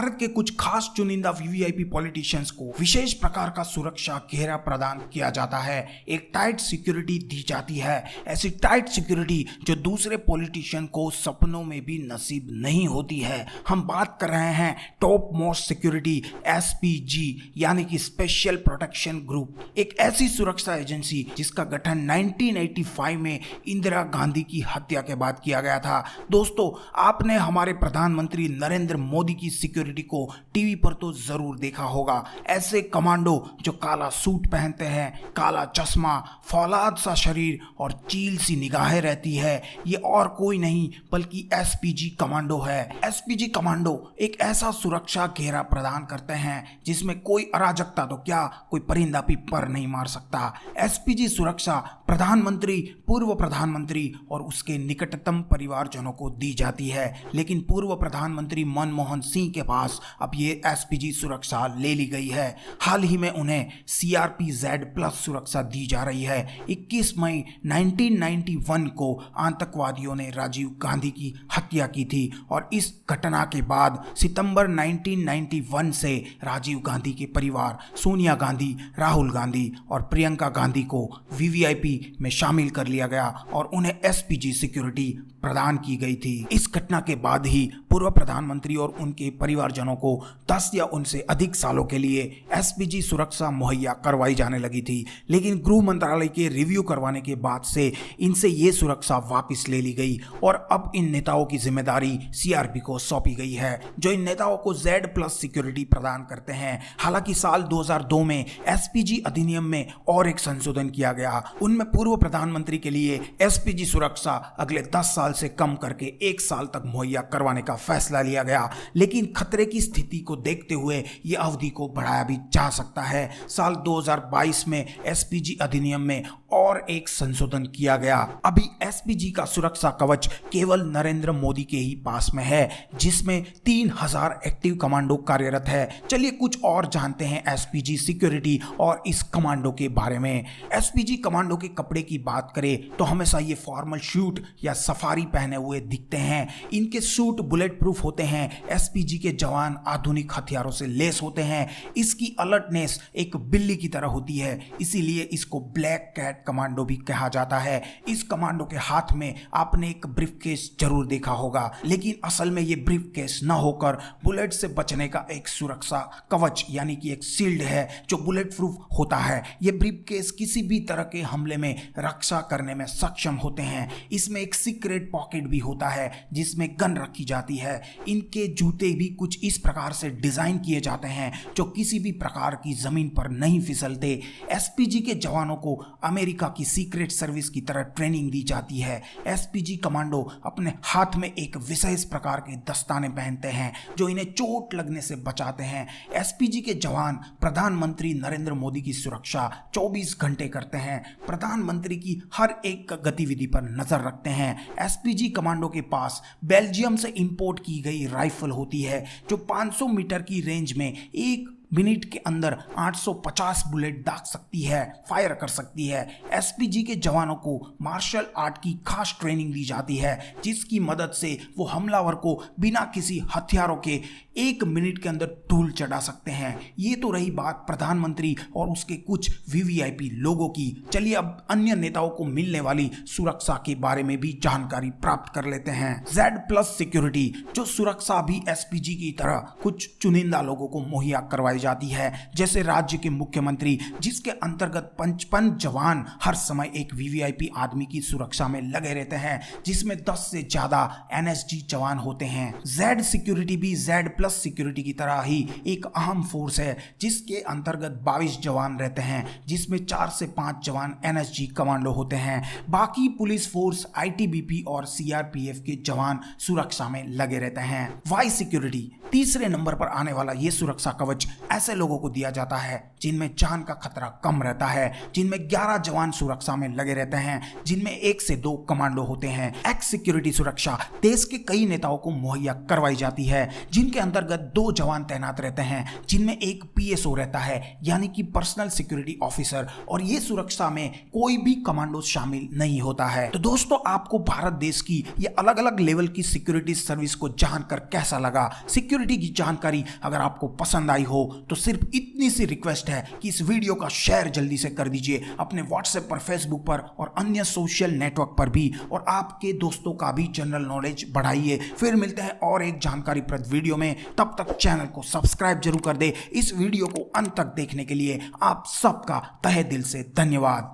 भारत के कुछ खास चुनिंदा वीवीआईपी पॉलिटिशियंस को विशेष प्रकार का सुरक्षा घेरा प्रदान किया जाता है, एक टाइट सिक्योरिटी दी जाती है, ऐसी टाइट सिक्योरिटी जो दूसरे पॉलिटिशियन को सपनों में भी नसीब नहीं होती है। हम बात कर रहे हैं टॉप मोस्ट सिक्योरिटी एसपीजी यानी कि स्पेशल प्रोटेक्शन ग्रुप, एक ऐसी सुरक्षा एजेंसी जिसका गठन 1985 में इंदिरा गांधी की हत्या के बाद किया गया था। दोस्तों, आपने हमारे प्रधानमंत्री नरेंद्र मोदी की सिक्योरिटी को टीवी पर तो जरूर देखा होगा। ऐसे कमांडो जो काला सूट पहनते हैं, काला चश्मा, फौलाद सा शरीर और चील सी निगाहें रहती है, ये और कोई नहीं बल्कि एसपीजी कमांडो है। एसपीजी कमांडो एक ऐसा सुरक्षा घेरा प्रदान करते हैं जिसमें कोई अराजकता तो क्या, कोई परिंदा भी पर नहीं मार सकता। एसपीजी सुरक्षा प्रधानमंत्री, पूर्व प्रधानमंत्री और उसके निकटतम परिवारजनों को दी जाती है, लेकिन पूर्व प्रधानमंत्री मनमोहन सिंह के पास अब ये एसपीजी सुरक्षा ले ली गई है। हाल ही में उन्हें CRPZ+ सुरक्षा दी जा रही है। 21 मई 1991 को आतंकवादियों ने राजीव गांधी की हत्या की थी और इस घटना के बाद सितंबर 1991 से राजीव गांधी के परिवार, सोनिया गांधी, राहुल गांधी और प्रियंका गांधी को वीवीआईपी में शामिल कर लिया गया और उन्हें एसपीजी सिक्योरिटी प्रदान की गई थी। इस घटना के बाद ही पूर्व प्रधानमंत्री और उनके परिवारजनों को 10 या उनसे अधिक सालों के लिए एसपीजी सुरक्षा मुहैया करवाई जाने लगी थी, लेकिन गृह मंत्रालय के रिव्यू करवाने के बाद से इनसे ये सुरक्षा वापस ले ली गई और अब इन नेताओं की जिम्मेदारी सीआरपी को सौंपी गई है, जो इन नेताओं को Z+ सिक्योरिटी प्रदान करते हैं। हालांकि साल 2002 में एसपीजी अधिनियम में और एक संशोधन किया गया। उनमें पूर्व प्रधानमंत्री के लिए एसपीजी सुरक्षा अगले 10 साल से कम करके 1 साल तक मुहैया करवाने का फैसला लिया गया, लेकिन खतरे की स्थिति को देखते हुए यह अवधि को बढ़ाया भी जा सकता है। साल 2022 में एसपीजी अधिनियम में और एक संशोधन किया गया। अभी एसपीजी का सुरक्षा कवच केवल नरेंद्र मोदी के ही पास में है, जिसमें 3000 एक्टिव कमांडो कार्यरत है। चलिए कुछ और जानते हैं एसपीजी सिक्योरिटी और इस कमांडो के बारे में। एसपीजी कमांडो के कपड़े की बात करें तो हमेशा ये फॉर्मल शूट या सफारी पहने हुए दिखते हैं। इनके सूट बुलेट प्रूफ होते हैं। एसपीजी के जवान आधुनिक हथियारों से लेस होते हैं। इसकी अलर्टनेस एक बिल्ली की तरह होती है, इसीलिए इसको ब्लैक कैट कमांडो भी कहा जाता है। इस कमांडो के हाथ में आपने एक ब्रीफकेस जरूर देखा होगा, लेकिन असल में ये ब्रीफकेस न होकर बुलेट से बचने का एक सुरक्षा कवच यानी कि एक शील्ड है जो बुलेट प्रूफ होता है। ये ब्रीफकेस किसी भी तरह के हमले में रक्षा करने में सक्षम होते हैं। इसमें एक सीक्रेट पॉकेट भी होता है जिसमें गन रखी जाती है। इनके जूते भी कुछ इस प्रकार से डिजाइन किए जाते हैं जो किसी भी प्रकार की जमीन पर नहीं फिसलते। एसपीजी के जवानों को अमेरिका की सीक्रेट सर्विस की तरह ट्रेनिंग दी जाती है। एसपीजी कमांडो अपने हाथ में एक विशेष प्रकार के दस्ताने पहनते हैं जो इन्हें चोट लगने से बचाते हैं। एसपीजी के जवान प्रधानमंत्री नरेंद्र मोदी की सुरक्षा 24 घंटे करते हैं। प्रधानमंत्री की हर एक गतिविधि पर नजर रखते हैं। एसपीजी कमांडो के पास बेल्जियम से इंपोर्ट की गई राइफल होती है जो 500 मीटर की रेंज में 1 मिनट के अंदर 850 बुलेट दाग सकती है, फायर कर सकती है। एसपीजी के जवानों को मार्शल आर्ट की खास ट्रेनिंग दी जाती है जिसकी मदद से वो हमलावर को बिना किसी हथियारों के 1 मिनट के अंदर धूल चढ़ा सकते हैं। ये तो रही बात प्रधानमंत्री और उसके कुछ वीवीआईपी लोगों की। चलिए अब अन्य नेताओं को मिलने वाली सुरक्षा के बारे में भी जानकारी प्राप्त कर लेते हैं। Z+ सिक्योरिटी, जो सुरक्षा भी एसपीजी की तरह कुछ चुनिंदा लोगों को मुहैया करवाई जाती है, जैसे राज्य के मुख्यमंत्री, जिसके अंतर्गत 55 जवान हर समय एक वीवीआईपी आदमी की सुरक्षा में लगे रहते हैं, जिसमें 10 से ज्यादा एनएसजी जवान होते हैं। Z सिक्योरिटी भी Z+ सिक्योरिटी की तरह ही एक अहम फोर्स है जिसके अंतर्गत 22 जवान रहते हैं, जिसमें 4 से 5 जवान एनएसजी कमांडो होते हैं। बाकी पुलिस फोर्स, आईटीबीपी और सीआरपीएफ के जवान सुरक्षा में लगे रहते हैं। Y सिक्योरिटी, तीसरे नंबर पर आने वाला ये सुरक्षा कवच ऐसे लोगों को दिया जाता है जिनमें जान का खतरा कम रहता है, जिनमें 11 जवान सुरक्षा में लगे रहते हैं, जिनमें 1 से 2 कमांडो होते हैं। एक्स सिक्योरिटी सुरक्षा देश के कई नेताओं को मुहैया करवाई जाती है, जिनके अंतर्गत 2 जवान तैनात रहते हैं, जिनमें एक पीएसओ रहता है यानी कि पर्सनल सिक्योरिटी ऑफिसर, और ये सुरक्षा में कोई भी कमांडो शामिल नहीं होता है। तो दोस्तों, आपको भारत देश की ये अलग अलग लेवल की सिक्योरिटी सर्विस को जानकर कैसा लगा? सिक्योरिटी की जानकारी अगर आपको पसंद आई हो तो सिर्फ इतनी सी रिक्वेस्ट है कि इस वीडियो का शेयर जल्दी से कर दीजिए अपने व्हाट्सएप पर, फेसबुक पर और अन्य सोशल नेटवर्क पर भी, और आपके दोस्तों का भी जनरल नॉलेज बढ़ाइए। फिर मिलते हैं और एक जानकारीप्रद वीडियो में, तब तक चैनल को सब्सक्राइब जरूर कर दे। इस वीडियो को अंत तक देखने के लिए आप सबका तहे दिल से धन्यवाद।